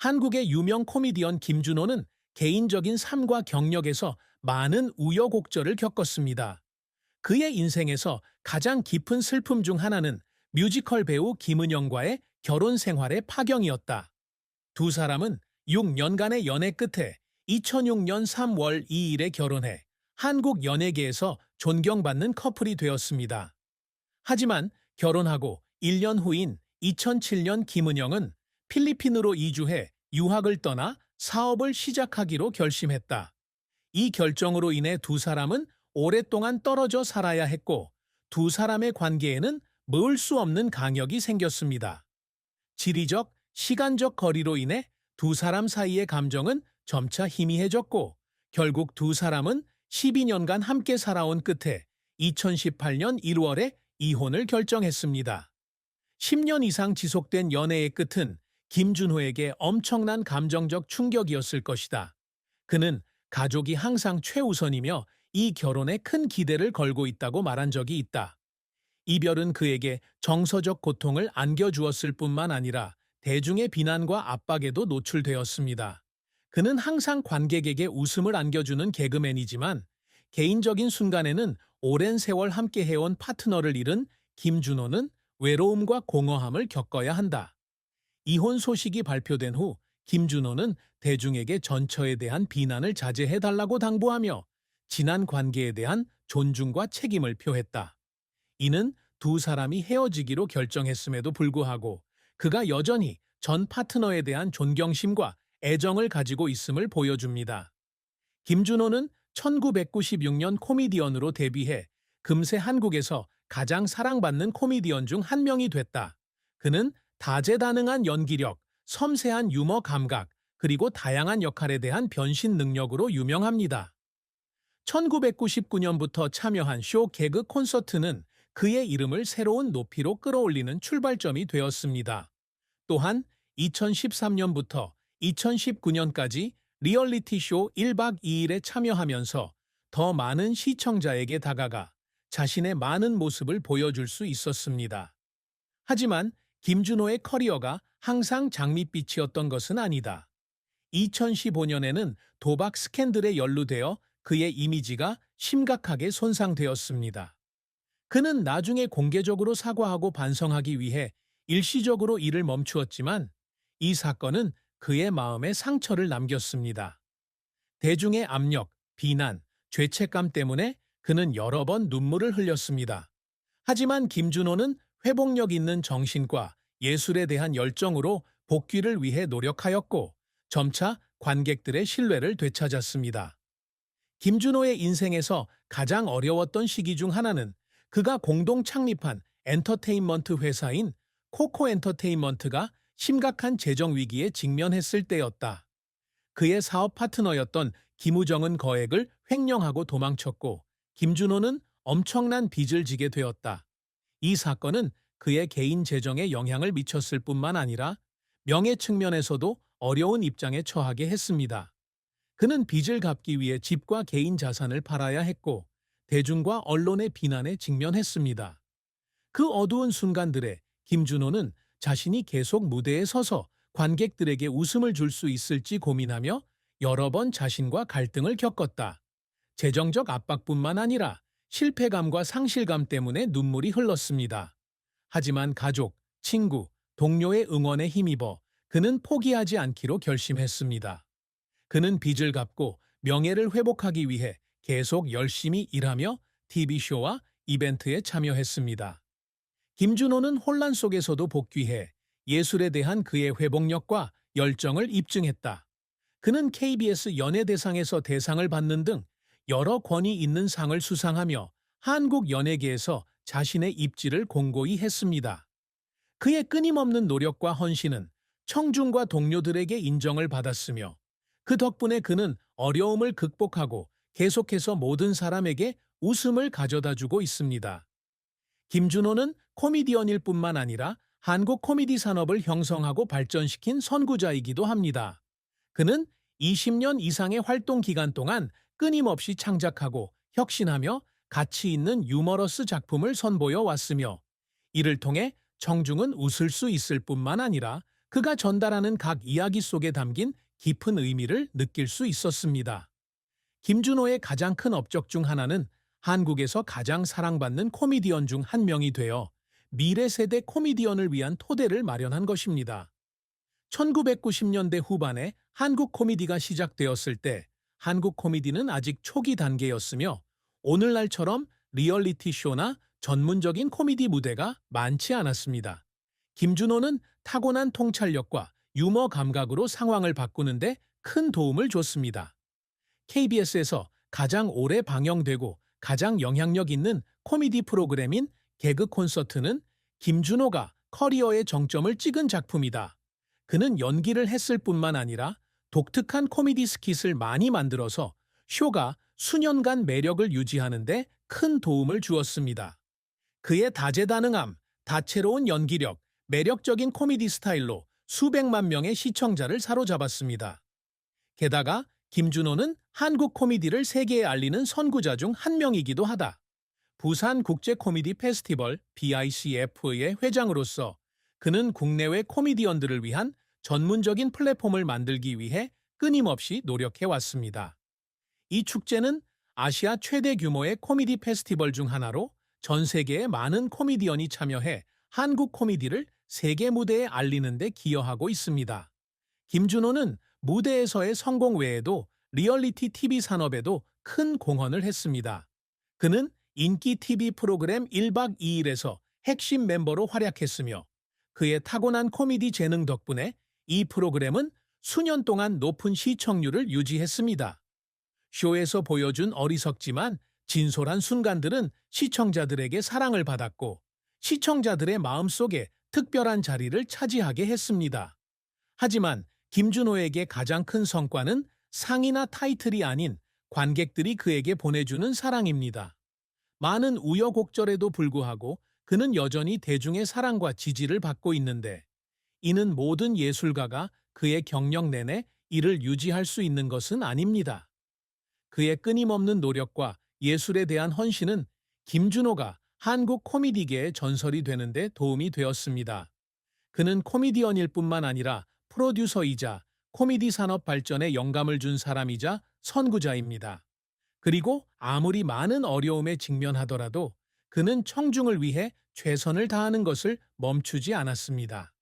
한국의 유명 코미디언 김준호는 개인적인 삶과 경력에서 많은 우여곡절을 겪었습니다. 그의 인생에서 가장 깊은 슬픔 중 하나는 뮤지컬 배우 김은영과의 결혼 생활의 파경이었다. 두 사람은 6년간의 연애 끝에 2006년 3월 2일에 결혼해 한국 연예계에서 존경받는 커플이 되었습니다. 하지만 결혼하고 1년 후인 2007년 김은영은 필리핀으로 이주해 유학을 떠나 사업을 시작하기로 결심했다. 이 결정으로 인해 두 사람은 오랫동안 떨어져 살아야 했고 두 사람의 관계에는 머을 수 없는 강역이 생겼습니다. 지리적, 시간적 거리로 인해 두 사람 사이의 감정은 점차 희미해졌고 결국 두 사람은 12년간 함께 살아온 끝에 2018년 1월에 이혼을 결정했습니다. 10년 이상 지속된 연애의 끝은 김준호에게 엄청난 감정적 충격이었을 것이다. 그는 가족이 항상 최우선이며 이 결혼에 큰 기대를 걸고 있다고 말한 적이 있다. 이별은 그에게 정서적 고통을 안겨주었을 뿐만 아니라 대중의 비난과 압박에도 노출되었습니다. 그는 항상 관객에게 웃음을 안겨주는 개그맨이지만 개인적인 순간에는 오랜 세월 함께 해온 파트너를 잃은 김준호는 외로움과 공허함을 겪어야 한다. 이혼 소식이 발표된 후 김준호는 대중에게 전처에 대한 비난을 자제해달라고 당부하며 지난 관계에 대한 존중과 책임을 표했다. 이는 두 사람이 헤어지기로 결정했음에도 불구하고 그가 여전히 전 파트너에 대한 존경심과 애정을 가지고 있음을 보여줍니다. 김준호는 1996년 코미디언으로 데뷔해 금세 한국에서 가장 사랑받는 코미디언 중 한 명이 됐다. 그는 다재다능한 연기력, 섬세한 유머 감각, 그리고 다양한 역할에 대한 변신 능력으로 유명합니다. 1999년부터 참여한 쇼 개그 콘서트는 그의 이름을 새로운 높이로 끌어올리는 출발점이 되었습니다. 또한 2013년부터 2019년까지 리얼리티 쇼 1박 2일에 참여하면서 더 많은 시청자에게 다가가 자신의 많은 모습을 보여줄 수 있었습니다. 하지만 김준호의 커리어가 항상 장밋빛이었던 것은 아니다. 2015년에는 도박 스캔들에 연루되어 그의 이미지가 심각하게 손상되었습니다. 그는 나중에 공개적으로 사과하고 반성하기 위해 일시적으로 일을 멈추었지만 이 사건은 그의 마음에 상처를 남겼습니다. 대중의 압력, 비난, 죄책감 때문에 그는 여러 번 눈물을 흘렸습니다. 하지만 김준호는 회복력 있는 정신과 예술에 대한 열정으로 복귀를 위해 노력하였고 점차 관객들의 신뢰를 되찾았습니다. 김준호의 인생에서 가장 어려웠던 시기 중 하나는 그가 공동 창립한 엔터테인먼트 회사인 코코 엔터테인먼트가 심각한 재정 위기에 직면했을 때였다. 그의 사업 파트너였던 김우정은 거액을 횡령하고 도망쳤고 김준호는 엄청난 빚을 지게 되었다. 이 사건은 그의 개인 재정에 영향을 미쳤을 뿐만 아니라 명예 측면에서도 어려운 입장에 처하게 했습니다. 그는 빚을 갚기 위해 집과 개인 자산을 팔아야 했고 대중과 언론의 비난에 직면했습니다. 그 어두운 순간들에 김준호는 자신이 계속 무대에 서서 관객들에게 웃음을 줄 수 있을지 고민하며 여러 번 자신과 갈등을 겪었다. 재정적 압박뿐만 아니라 실패감과 상실감 때문에 눈물이 흘렀습니다. 하지만 가족, 친구, 동료의 응원에 힘입어 그는 포기하지 않기로 결심했습니다. 그는 빚을 갚고 명예를 회복하기 위해 계속 열심히 일하며 TV쇼와 이벤트에 참여했습니다. 김준호는 혼란 속에서도 복귀해 예술에 대한 그의 회복력과 열정을 입증했다. 그는 KBS 연예대상에서 대상을 받는 등 여러 권위 있는 상을 수상하며 한국 연예계에서 자신의 입지를 공고히 했습니다. 그의 끊임없는 노력과 헌신은 청중과 동료들에게 인정을 받았으며 그 덕분에 그는 어려움을 극복하고 계속해서 모든 사람에게 웃음을 가져다주고 있습니다. 김준호는 코미디언일 뿐만 아니라 한국 코미디 산업을 형성하고 발전시킨 선구자이기도 합니다. 그는 20년 이상의 활동 기간 동안 끊임없이 창작하고 혁신하며 가치 있는 유머러스 작품을 선보여 왔으며 이를 통해 청중은 웃을 수 있을 뿐만 아니라 그가 전달하는 각 이야기 속에 담긴 깊은 의미를 느낄 수 있었습니다. 김준호의 가장 큰 업적 중 하나는 한국에서 가장 사랑받는 코미디언 중 한 명이 되어 미래 세대 코미디언을 위한 토대를 마련한 것입니다. 1990년대 후반에 한국 코미디가 시작되었을 때 한국 코미디는 아직 초기 단계였으며 오늘날처럼 리얼리티 쇼나 전문적인 코미디 무대가 많지 않았습니다. 김준호는 타고난 통찰력과 유머 감각으로 상황을 바꾸는데 큰 도움을 줬습니다. KBS에서 가장 오래 방영되고 가장 영향력 있는 코미디 프로그램인 개그 콘서트는 김준호가 커리어의 정점을 찍은 작품이다. 그는 연기를 했을 뿐만 아니라 독특한 코미디 스킷을 많이 만들어서 쇼가 수년간 매력을 유지하는 데 큰 도움을 주었습니다. 그의 다재다능함, 다채로운 연기력, 매력적인 코미디 스타일로 수백만 명의 시청자를 사로잡았습니다. 게다가 김준호는 한국 코미디를 세계에 알리는 선구자 중 한 명이기도 하다. 부산 국제 코미디 페스티벌 BICF의 회장으로서 그는 국내외 코미디언들을 위한 전문적인 플랫폼을 만들기 위해 끊임없이 노력해 왔습니다. 이 축제는 아시아 최대 규모의 코미디 페스티벌 중 하나로 전 세계의 많은 코미디언이 참여해 한국 코미디를 세계 무대에 알리는 데 기여하고 있습니다. 김준호는 무대에서의 성공 외에도 리얼리티 TV 산업에도 큰 공헌을 했습니다. 그는 인기 TV 프로그램 1박 2일에서 핵심 멤버로 활약했으며 그의 타고난 코미디 재능 덕분에 이 프로그램은 수년 동안 높은 시청률을 유지했습니다. 쇼에서 보여준 어리석지만 진솔한 순간들은 시청자들에게 사랑을 받았고 시청자들의 마음속에 특별한 자리를 차지하게 했습니다. 하지만 김준호에게 가장 큰 성과는 상이나 타이틀이 아닌 관객들이 그에게 보내주는 사랑입니다. 많은 우여곡절에도 불구하고 그는 여전히 대중의 사랑과 지지를 받고 있는데 이는 모든 예술가가 그의 경력 내내 이를 유지할 수 있는 것은 아닙니다. 그의 끊임없는 노력과 예술에 대한 헌신은 김준호가 한국 코미디계의 전설이 되는 데 도움이 되었습니다. 그는 코미디언일 뿐만 아니라 프로듀서이자 코미디 산업 발전에 영감을 준 사람이자 선구자입니다. 그리고 아무리 많은 어려움에 직면하더라도 그는 청중을 위해 최선을 다하는 것을 멈추지 않았습니다.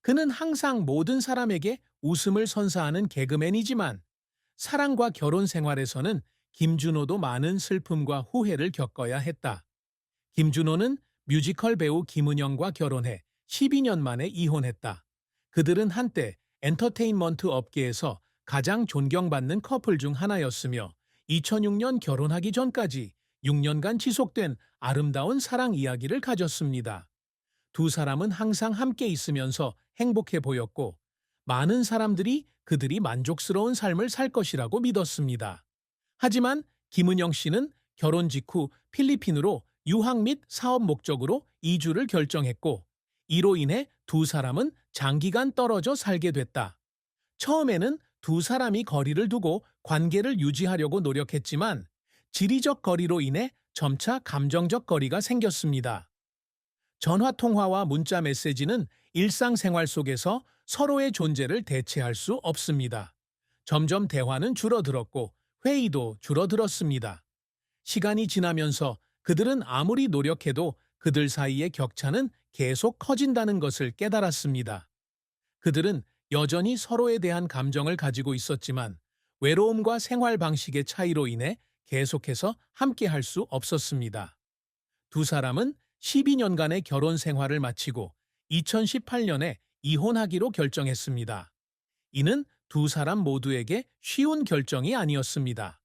그는 항상 모든 사람에게 웃음을 선사하는 개그맨이지만 사랑과 결혼 생활에서는 김준호도 많은 슬픔과 후회를 겪어야 했다. 김준호는 뮤지컬 배우 김은영과 결혼해 12년 만에 이혼했다. 그들은 한때 엔터테인먼트 업계에서 가장 존경받는 커플 중 하나였으며 2006년 결혼하기 전까지 6년간 지속된 아름다운 사랑 이야기를 가졌습니다. 두 사람은 항상 함께 있으면서 행복해 보였고 많은 사람들이 그들이 만족스러운 삶을 살 것이라고 믿었습니다. 하지만 김은영 씨는 결혼 직후 필리핀으로 유학 및 사업 목적으로 이주를 결정했고 이로 인해 두 사람은 장기간 떨어져 살게 됐다. 처음에는 두 사람이 거리를 두고 관계를 유지하려고 노력했지만 지리적 거리로 인해 점차 감정적 거리가 생겼습니다. 전화 통화와 문자 메시지는 일상생활 속에서 서로의 존재를 대체할 수 없습니다. 점점 대화는 줄어들었고 회의도 줄어들었습니다. 시간이 지나면서 그들은 아무리 노력해도 그들 사이의 격차는 계속 커진다는 것을 깨달았습니다. 그들은 여전히 서로에 대한 감정을 가지고 있었지만 외로움과 생활 방식의 차이로 인해 계속해서 함께할 수 없었습니다. 두 사람은 12년간의 결혼 생활을 마치고 2018년에 이혼하기로 결정했습니다. 이는 두 사람 모두에게 쉬운 결정이 아니었습니다.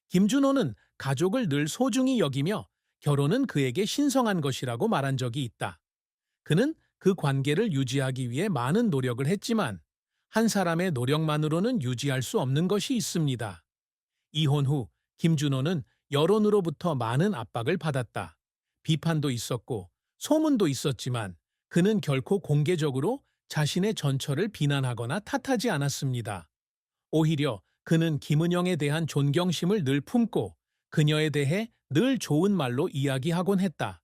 김준호는 가족을 늘 소중히 여기며 결혼은 그에게 신성한 것이라고 말한 적이 있다. 그는 그 관계를 유지하기 위해 많은 노력을 했지만 한 사람의 노력만으로는 유지할 수 없는 것이 있습니다. 이혼 후 김준호는 여론으로부터 많은 압박을 받았다. 비판도 있었고 소문도 있었지만 그는 결코 공개적으로 자신의 전처를 비난하거나 탓하지 않았습니다. 오히려 그는 김은영에 대한 존경심을 늘 품고 그녀에 대해 늘 좋은 말로 이야기하곤 했다.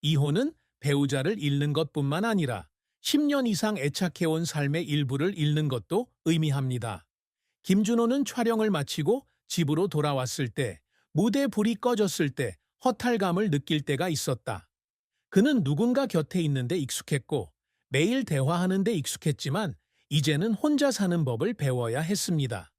이혼은 배우자를 잃는 것뿐만 아니라 10년 이상 애착해온 삶의 일부를 잃는 것도 의미합니다. 김준호는 촬영을 마치고 집으로 돌아왔을 때, 무대 불이 꺼졌을 때 허탈감을 느낄 때가 있었다. 그는 누군가 곁에 있는데 익숙했고 매일 대화하는데 익숙했지만 이제는 혼자 사는 법을 배워야 했습니다.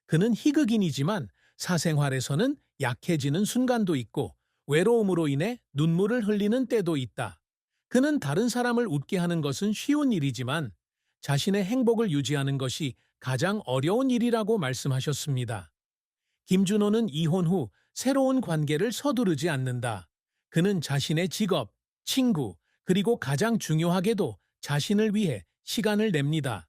그는 희극인이지만 사생활에서는 약해지는 순간도 있고 외로움으로 인해 눈물을 흘리는 때도 있다. 그는 다른 사람을 웃게 하는 것은 쉬운 일이지만 자신의 행복을 유지하는 것이 가장 어려운 일이라고 말씀하셨습니다. 김준호는 이혼 후 새로운 관계를 서두르지 않는다. 그는 자신의 직업, 친구, 그리고 가장 중요하게도 자신을 위해 시간을 냅니다.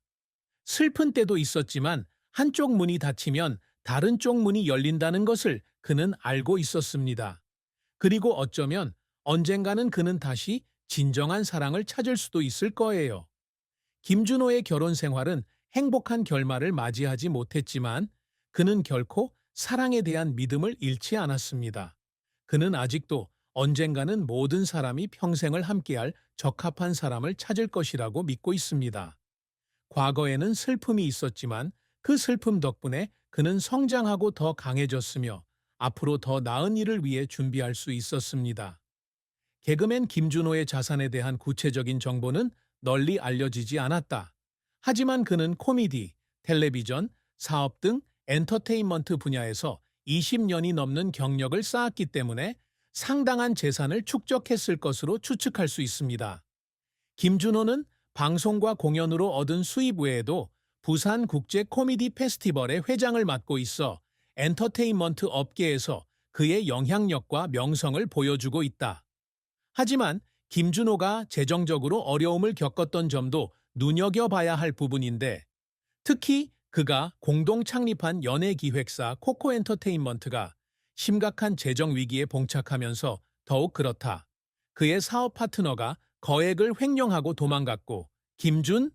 슬픈 때도 있었지만 한쪽 문이 닫히면 다른 쪽 문이 열린다는 것을 그는 알고 있었습니다. 그리고 어쩌면 언젠가는 그는 다시 진정한 사랑을 찾을 수도 있을 거예요. 김준호의 결혼 생활은 행복한 결말을 맞이하지 못했지만 그는 결코 사랑에 대한 믿음을 잃지 않았습니다. 그는 아직도 언젠가는 모든 사람이 평생을 함께할 적합한 사람을 찾을 것이라고 믿고 있습니다. 과거에는 슬픔이 있었지만 그 슬픔 덕분에 그는 성장하고 더 강해졌으며 앞으로 더 나은 일을 위해 준비할 수 있었습니다. 개그맨 김준호의 자산에 대한 구체적인 정보는 널리 알려지지 않았다. 하지만 그는 코미디, 텔레비전, 사업 등 엔터테인먼트 분야에서 20년이 넘는 경력을 쌓았기 때문에 상당한 재산을 축적했을 것으로 추측할 수 있습니다. 김준호는 방송과 공연으로 얻은 수입 외에도 부산 국제 코미디 페스티벌의 회장을 맡고 있어 엔터테인먼트 업계에서 그의 영향력과 명성을 보여주고 있다. 하지만 김준호가 재정적으로 어려움을 겪었던 점도 눈여겨봐야 할 부분인데 특히 그가 공동 창립한 연예기획사 코코엔터테인먼트가 심각한 재정 위기에 봉착하면서 더욱 그렇다. 그의 사업 파트너가 거액을 횡령하고 도망갔고 김준